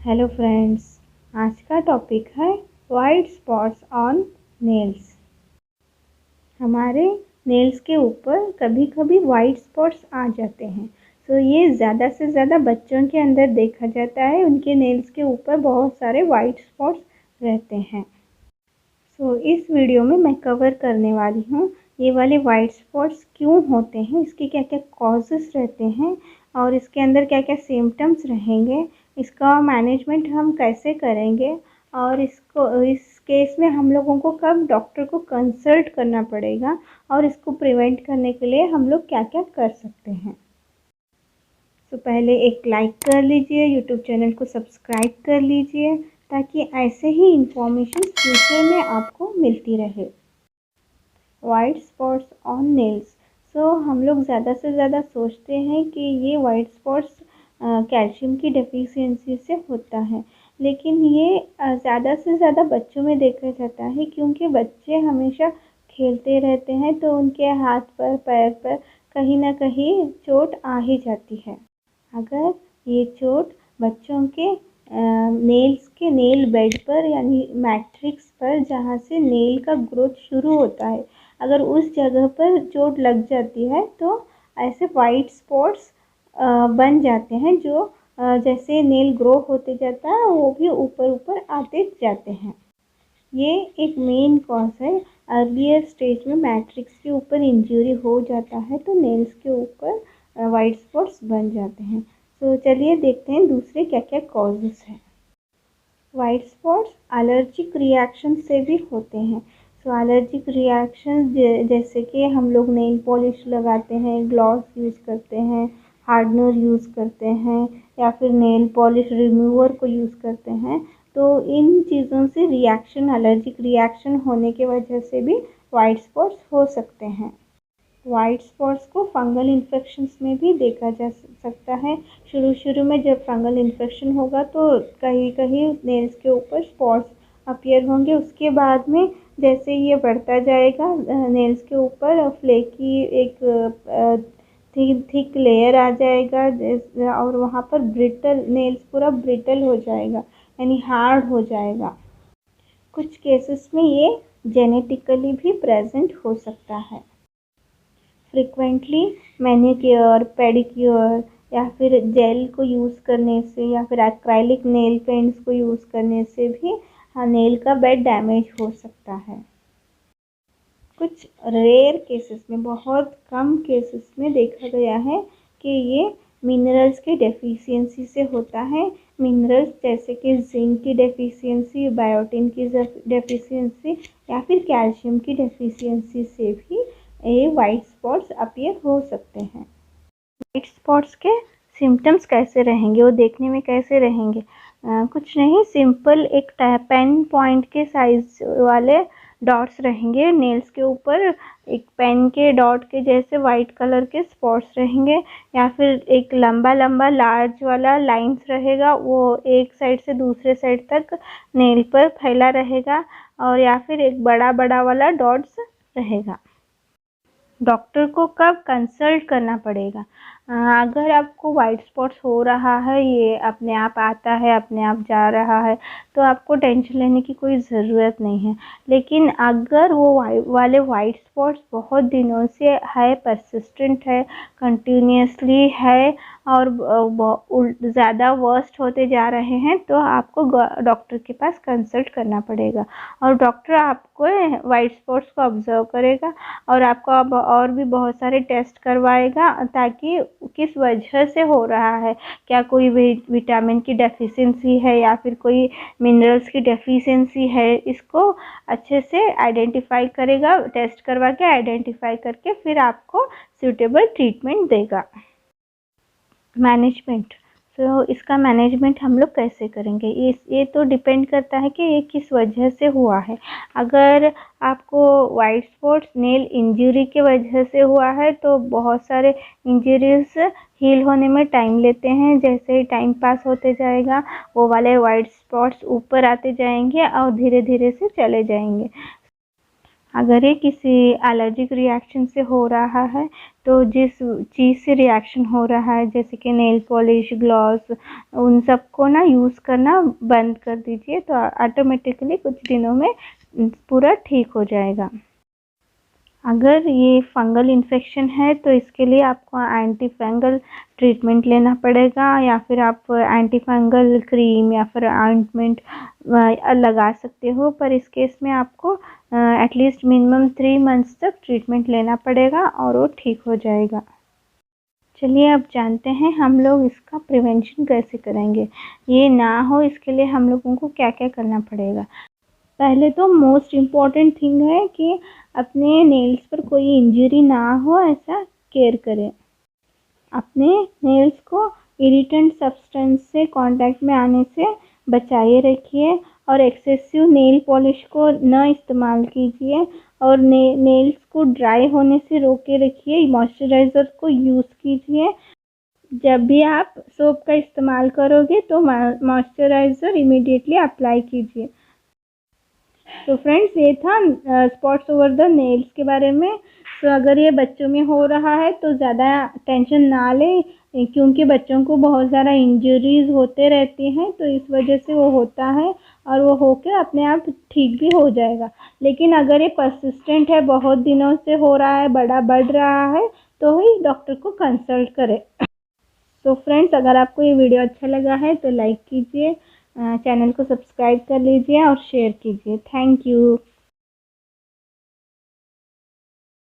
Hello friends, आज का topic है वाइट स्पॉट्स ऑन नेल्स। हमारे नेल्स के ऊपर कभी कभी वाइट स्पॉट्स आ जाते हैं। ये ज़्यादा से ज़्यादा बच्चों के अंदर देखा जाता है। उनके नेल्स के ऊपर बहुत सारे वाइट स्पॉट्स रहते हैं। इस वीडियो में मैं कवर करने वाली हूँ ये वाले वाइट स्पॉट्स क्यों होते हैं, इसके क्या क्या कॉजेस रहते हैं और इसके अंदर क्या क्या सिम्टम्स रहेंगे, इसका मैनेजमेंट हम कैसे करेंगे और इस केस में हम लोगों को कब डॉक्टर को कंसल्ट करना पड़ेगा और इसको प्रिवेंट करने के लिए हम लोग क्या क्या कर सकते हैं। पहले एक लाइक कर लीजिए, यूट्यूब चैनल को सब्सक्राइब कर लीजिए ताकि ऐसे ही इंफॉर्मेशन फ्यूचर में आपको मिलती रहे। White spots on nails. हम लोग ज़्यादा से ज़्यादा सोचते हैं कि ये वाइट स्पॉट्स कैल्शियम की डेफिशिएंसी से होता है, लेकिन ये ज़्यादा से ज़्यादा बच्चों में देखा जाता है क्योंकि बच्चे हमेशा खेलते रहते हैं तो उनके हाथ पर पैर पर कहीं ना कहीं चोट आ ही जाती है। अगर ये चोट बच्चों के नेल्स के नेल बेड पर यानी मैट्रिक्स पर, जहाँ से नेल का ग्रोथ शुरू होता है, अगर उस जगह पर चोट लग जाती है तो ऐसे वाइट स्पॉट्स बन जाते हैं जो जैसे नेल ग्रो होते जाता है वो भी ऊपर ऊपर आते जाते हैं। ये एक मेन कॉज है। अर्लियर स्टेज में मैट्रिक्स के ऊपर इंजरी हो जाता है तो नेल्स के ऊपर वाइट स्पॉट्स बन जाते हैं। चलिए देखते हैं दूसरे क्या क्या कॉजेस हैं। वाइट स्पॉट्स एलर्जिक रिएक्शन से भी होते हैं। एलर्जिक रिएक्शन जैसे कि हम लोग नेल पॉलिश लगाते हैं, ग्लॉस यूज़ करते हैं, हार्डनर यूज़ करते हैं या फिर नेल पॉलिश रिमूवर को यूज़ करते हैं, तो इन चीज़ों से रिएक्शन, एलर्जिक रिएक्शन होने की वजह से भी वाइट स्पॉट्स हो सकते हैं। वाइट स्पॉट्स को फंगल इन्फेक्शंस में भी देखा जा सकता है। शुरू में जब फंगल इन्फेक्शन होगा तो कहीं कहीं नेल्स के ऊपर स्पॉट्स अपीयर होंगे। उसके बाद में जैसे ये बढ़ता जाएगा, नेल्स के ऊपर फ्लेकी एक थिक लेयर आ जाएगा और वहाँ पर ब्रिटल नेल्स पूरा ब्रिटल हो जाएगा यानी हार्ड हो जाएगा। कुछ केसेस में ये जेनेटिकली भी प्रेजेंट हो सकता है। फ्रिक्वेंटली मैनीक्योर, पेडिक्योर या फिर जेल को यूज़ करने से या फिर एक्राइलिक नेल पेंट्स को यूज़ करने से भी नेल का बेड डैमेज हो सकता है। कुछ रेयर केसेस में, बहुत कम केसेस में देखा गया है कि ये मिनरल्स की डेफिशिएंसी से होता है। मिनरल्स जैसे कि जिंक की डेफिशिएंसी, बायोटिन की डेफिशिएंसी या फिर कैल्शियम की डेफिशिएंसी से भी ये वाइट स्पॉट्स अपीयर हो सकते हैं। वाइट स्पॉट्स के सिम्टम्स कैसे रहेंगे, वो देखने में कैसे रहेंगे? कुछ नहीं, सिंपल एक पेन पॉइंट के साइज वाले डॉट्स रहेंगे नेल्स के ऊपर। एक पेन के डॉट के जैसे वाइट कलर के स्पॉट्स रहेंगे या फिर एक लंबा लंबा लार्ज वाला लाइंस रहेगा, वो एक साइड से दूसरे साइड तक नेल पर फैला रहेगा, और या फिर एक बड़ा बड़ा वाला डॉट्स रहेगा। डॉक्टर को कब कंसल्ट करना पड़ेगा? अगर आपको वाइट स्पॉट्स हो रहा है, ये अपने आप आता है, अपने आप जा रहा है, तो आपको टेंशन लेने की कोई ज़रूरत नहीं है। लेकिन अगर वो वाले वाइट स्पॉट्स बहुत दिनों से है, परसिस्टेंट है, कंटिन्यूसली है और ज़्यादा वर्स्ट होते जा रहे हैं, तो आपको डॉक्टर के पास कंसल्ट करना पड़ेगा और डॉक्टर आपको वाइट स्पॉट्स को ऑब्जर्व करेगा और आपको अब और भी बहुत सारे टेस्ट करवाएगा ताकि किस वजह से हो रहा है, क्या कोई विटामिन की डेफिशिएंसी है या फिर कोई मिनरल्स की डेफिशिएंसी है, इसको अच्छे से आइडेंटिफाई करेगा। टेस्ट करवा के आइडेंटिफाई करके फिर आपको सूटेबल ट्रीटमेंट देगा। मैनेजमेंट, इसका मैनेजमेंट हम लोग कैसे करेंगे? ये तो डिपेंड करता है कि ये किस वजह से हुआ है। अगर आपको वाइट स्पॉट्स नेल इंजरी के वजह से हुआ है तो बहुत सारे इंजरीज हील होने में टाइम लेते हैं। जैसे ही टाइम पास होते जाएगा वो वाले वाइट स्पॉट्स ऊपर आते जाएंगे और धीरे धीरे से चले जाएंगे। अगर ये किसी एलर्जिक रिएक्शन से हो रहा है तो जिस चीज़ से रिएक्शन हो रहा है जैसे कि नेल पॉलिश, ग्लॉस, उन सबको ना यूज़ करना बंद कर दीजिए, तो ऑटोमेटिकली कुछ दिनों में पूरा ठीक हो जाएगा। अगर ये फंगल इन्फेक्शन है तो इसके लिए आपको एंटी फंगल ट्रीटमेंट लेना पड़ेगा, या फिर आप एंटी फंगल क्रीम या फिर ऑइंटमेंट लगा सकते हो, पर इस केस में आपको एटलीस्ट मिनिमम 3 मंथ्स तक ट्रीटमेंट लेना पड़ेगा और वो ठीक हो जाएगा। चलिए अब जानते हैं हम लोग इसका प्रिवेंशन कैसे करेंगे। ये ना हो इसके लिए हम लोगों को क्या क्या करना पड़ेगा। पहले तो मोस्ट इम्पॉर्टेंट थिंग है कि अपने नेल्स पर कोई इंजरी ना हो ऐसा केयर करें। अपने नेल्स को इरिटेंट सब्सटेंस से कांटेक्ट में आने से बचाए रखिए और एक्सेसिव नेल पॉलिश को न इस्तेमाल कीजिए और नेल्स को ड्राई होने से रोके रखिए। मॉइस्चराइज़र को यूज़ कीजिए। जब भी आप सोप का इस्तेमाल करोगे तो मॉइस्चराइज़र इमीडिएटली अप्लाई कीजिए। तो फ्रेंड्स ये था स्पॉट्स ओवर द नेल्स के बारे में। तो अगर ये बच्चों में हो रहा है तो ज़्यादा टेंशन ना लें, क्योंकि बच्चों को बहुत ज़्यादा इंजरीज होते रहती हैं, तो इस वजह से वो होता है और वो होकर अपने आप ठीक भी हो जाएगा। लेकिन अगर ये परसिस्टेंट है, बहुत दिनों से हो रहा है, बढ़ रहा है, तो ही डॉक्टर को कंसल्ट करें। तो फ्रेंड्स अगर आपको ये वीडियो अच्छा लगा है तो लाइक कीजिए, चैनल को सब्सक्राइब कर लीजिए और शेयर कीजिए। Thank you.